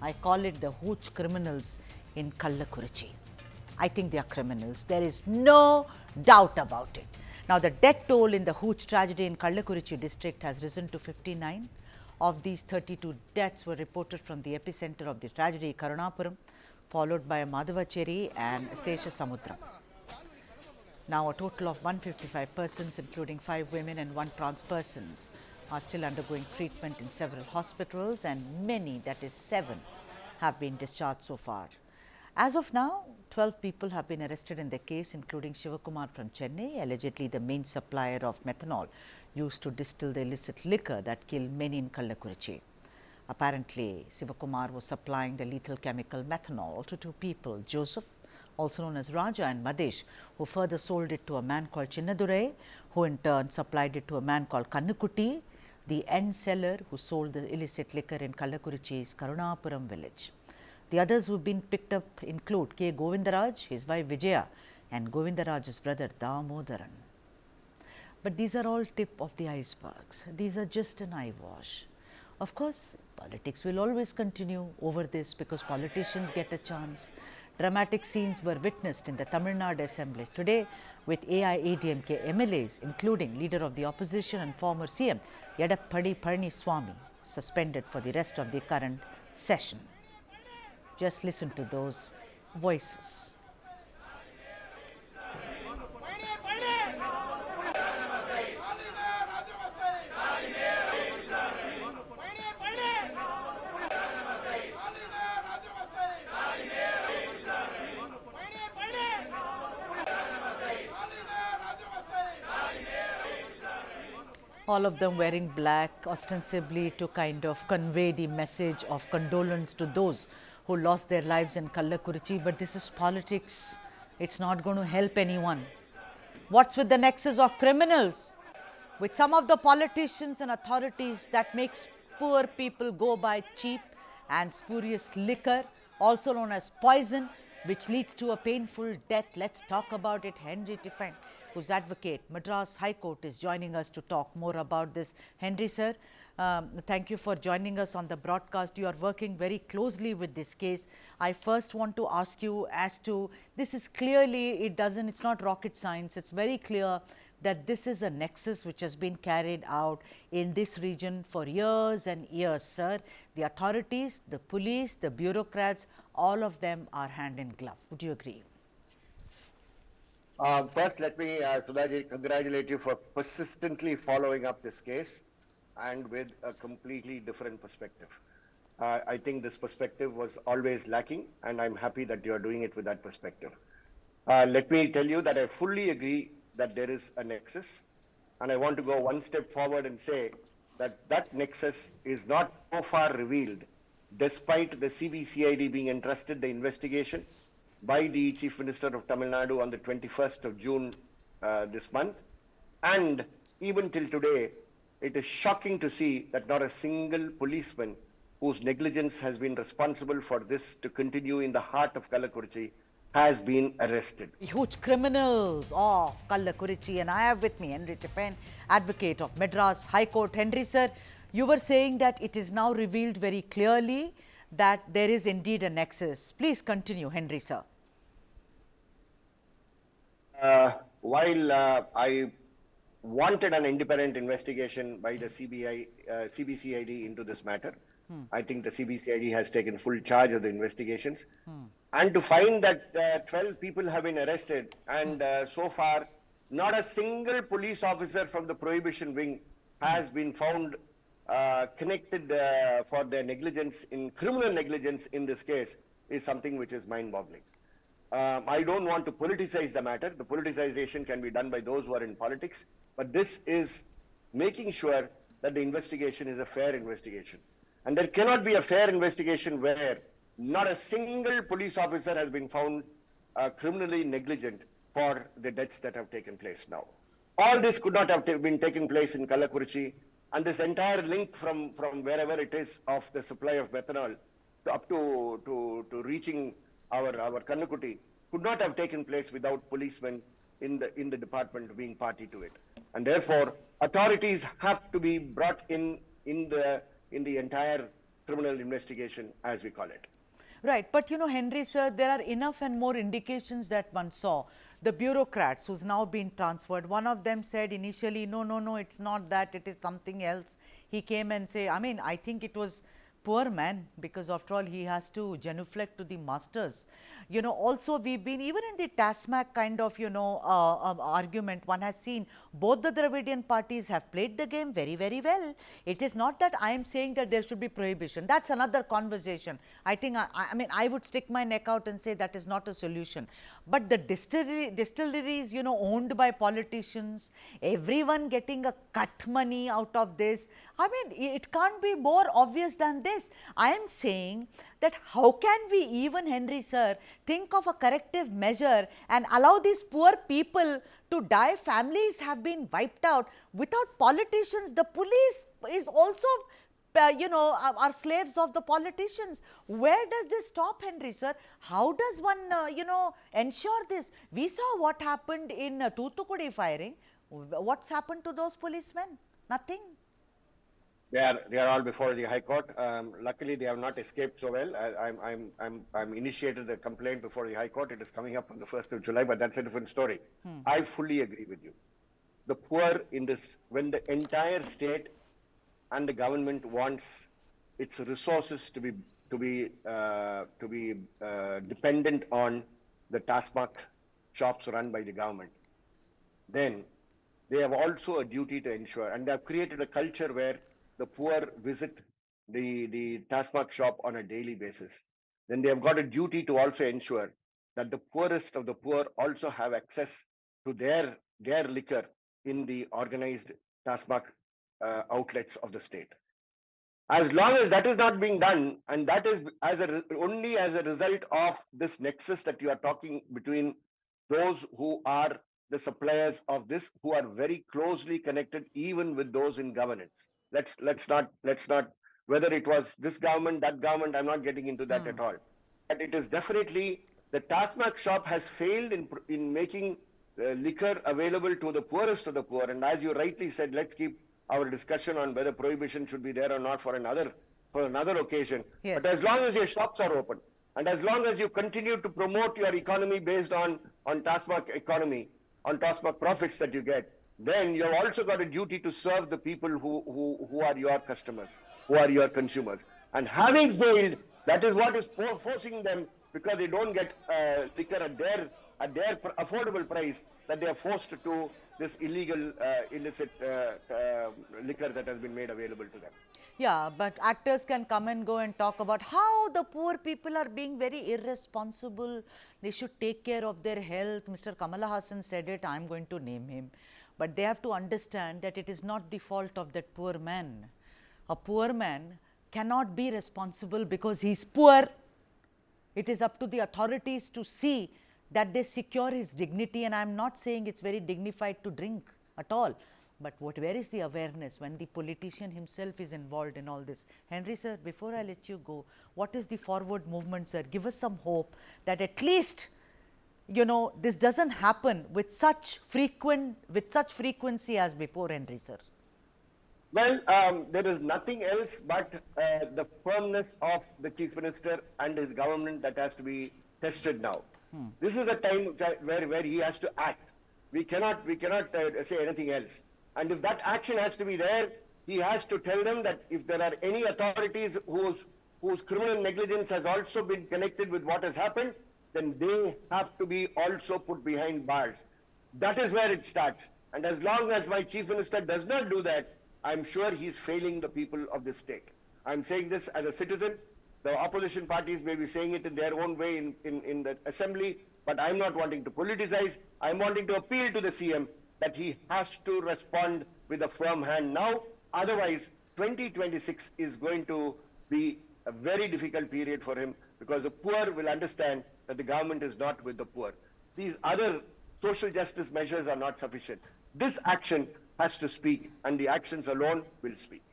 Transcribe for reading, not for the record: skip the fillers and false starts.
I call it the Hooch criminals in Kallakurichi. I think they are criminals. There is no doubt about it. Now, the death toll in the Hooch tragedy in Kallakurichi district has risen to 59. Of these, 32 deaths were reported from the epicenter of the tragedy, Karunapuram, followed by Madhavacheri and Seshasamudram. Now, a total of 155 persons, including 5 women and 1 trans persons, are still undergoing treatment in several hospitals, and many, that is 7, have been discharged so far. As of now, 12 people have been arrested in the case, including Shivakumar from Chennai, allegedly the main supplier of methanol used to distill the illicit liquor that killed many in Kallakurichi. Apparently, Shivakumar was supplying the lethal chemical methanol to 2 people, Joseph, also known as Raja, and Madesh, who further sold it to a man called Chinnadurai, who in turn supplied it to a man called Kallakurichi. The end seller who sold the illicit liquor in Kallakurichi's Karunapuram village. The others who have been picked up include K. Govindaraj, his wife Vijaya, and Govindaraj's brother Damodaran. But these are all tip of the icebergs. These are just an eyewash. Of course, politics will always continue over this because politicians get a chance. Dramatic scenes were witnessed in the Tamil Nadu Assembly today with AIADMK MLAs, including leader of the opposition and former CM Edappadi Palaniswamy, suspended for the rest of the current session. Just listen to those voices. All of them wearing black, ostensibly to kind of convey the message of condolence to those who lost their lives in Kallakurichi. But this is politics. It's not going to help anyone. What's with the nexus of criminals? With some of the politicians and authorities that makes poor people go buy cheap and spurious liquor, also known as poison, which leads to a painful death. Let's talk about it. Henry Tiffin, whose advocate, Madras High Court, is joining us to talk more about this. Henry sir, thank you for joining us on the broadcast. You are working very closely with this case. I first want to ask you as to, this is clearly, it's not rocket science, it's very clear that this is a nexus which has been carried out in this region for years and years, sir. The authorities, the police, the bureaucrats, all of them are hand in glove. Would you agree? First, let me, Sudhaji, congratulate you for persistently following up this case and with a completely different perspective. I think this perspective was always lacking, and I'm happy that you are doing it with that perspective. Let me tell you that I fully agree that there is a nexus, and I want to go one step forward and say that that nexus is not so far revealed, despite the CBCID being entrusted the investigation by the Chief Minister of Tamil Nadu on the 21st of June this month. And even till today, it is shocking to see that not a single policeman whose negligence has been responsible for this to continue in the heart of Kallakurichi has been arrested. Huge criminals of Kallakurichi, and I have with me Henry Tiffin, advocate of Madras High Court. Henry sir, you were saying that it is now revealed very clearly that there is indeed a nexus. Please continue, Henry sir. While I wanted an independent investigation by the CBCID into this matter, I think the CBCID has taken full charge of the investigations. And to find that 12 people have been arrested, and so far not a single police officer from the prohibition wing has been found connected for their negligence, in criminal negligence in this case, is something which is mind-boggling. I don't want to politicize the matter. The politicization can be done by those who are in politics, but this is making sure that the investigation is a fair investigation. And there cannot be a fair investigation where not a single police officer has been found criminally negligent for the deaths that have taken place now. All this could not have been taken place in Kallakurichi, and this entire link from wherever it is of the supply of methanol up to reaching our Kallakurichi could not have taken place without policemen in the department being party to it. And therefore, authorities have to be brought in the entire criminal investigation, as we call it. Right, but you know, Henry sir, there are enough and more indications that one saw. The bureaucrats who's now been transferred, one of them said initially, no, it's not that, it is something else. He came and say, I mean, I think it was poor man, because after all he has to genuflect to the masters. You know, also we've been even in the TASMAC kind of, you know, argument, one has seen both the Dravidian parties have played the game very, very well. It is not that I am saying that there should be prohibition. That's another conversation. I think, I mean, I would stick my neck out and say that is not a solution. But the distilleries, you know, owned by politicians, everyone getting a cut money out of this. I mean, it can't be more obvious than this. I am saying that how can we even, Henry sir, think of a corrective measure and allow these poor people to die? Families have been wiped out without politicians. The police is also you know, are slaves of the politicians. Where does this stop, Henry sir? How does one, you know, ensure this? We saw what happened in Thoothukudi firing. What's happened to those policemen? Nothing. They are all before the High Court. Luckily, they have not escaped so well. I'm initiated a complaint before the High Court. It is coming up on the 1st of July, but that's a different story. I fully agree with you. The poor in this, when the entire state and the government wants its resources to be dependent on the TASMAC shops run by the government, then they have also a duty to ensure, and they have created a culture where the poor visit the TASMAC shop on a daily basis. Then they have got a duty to also ensure that the poorest of the poor also have access to their liquor in the organized TASMAC outlets of the state. As long as that is not being done, and that is only as a result of this nexus that you are talking between those who are the suppliers of this, who are very closely connected even with those in governance. Let's not whether it was this government, that government, I'm not getting into that at all. But it is definitely the TASMAC shop has failed in making liquor available to the poorest of the poor. And as you rightly said, let's keep our discussion on whether prohibition should be there or not for another occasion. Yes. But as long as your shops are open, and as long as you continue to promote your economy based on TASMAC economy, on TASMAC profits that you get, then you have also got a duty to serve the people who are your customers, who are your consumers. And having failed, that is what is forcing them, because they don't get liquor at their affordable price, that they are forced to this illegal, illicit liquor that has been made available to them. Yeah, but actors can come and go and talk about how the poor people are being very irresponsible. They should take care of their health. Mr. Kamala Hassan said it, I am going to name him. But they have to understand that it is not the fault of that poor man. A poor man cannot be responsible because he is poor. It is up to the authorities to see that they secure his dignity, and I am not saying it's very dignified to drink at all. But where is the awareness when the politician himself is involved in all this? Henry sir, before I let you go, what is the forward movement, sir? Give us some hope that at least, you know, this doesn't happen with such frequency as before, Henry sir. Well, there is nothing else but the firmness of the Chief Minister and his government that has to be tested now. This is a time where he has to act. We cannot say anything else. And if that action has to be there, he has to tell them that if there are any authorities whose criminal negligence has also been connected with what has happened, then they have to be also put behind bars. That is where it starts. And as long as my Chief Minister does not do that, I'm sure he's failing the people of this state. I'm saying this as a citizen. The opposition parties may be saying it in their own way in the assembly, but I'm not wanting to politicize. I'm wanting to appeal to the CM that he has to respond with a firm hand now. Otherwise, 2026 is going to be a very difficult period for him, because the poor will understand that the government is not with the poor. These other social justice measures are not sufficient. This action has to speak, and the actions alone will speak.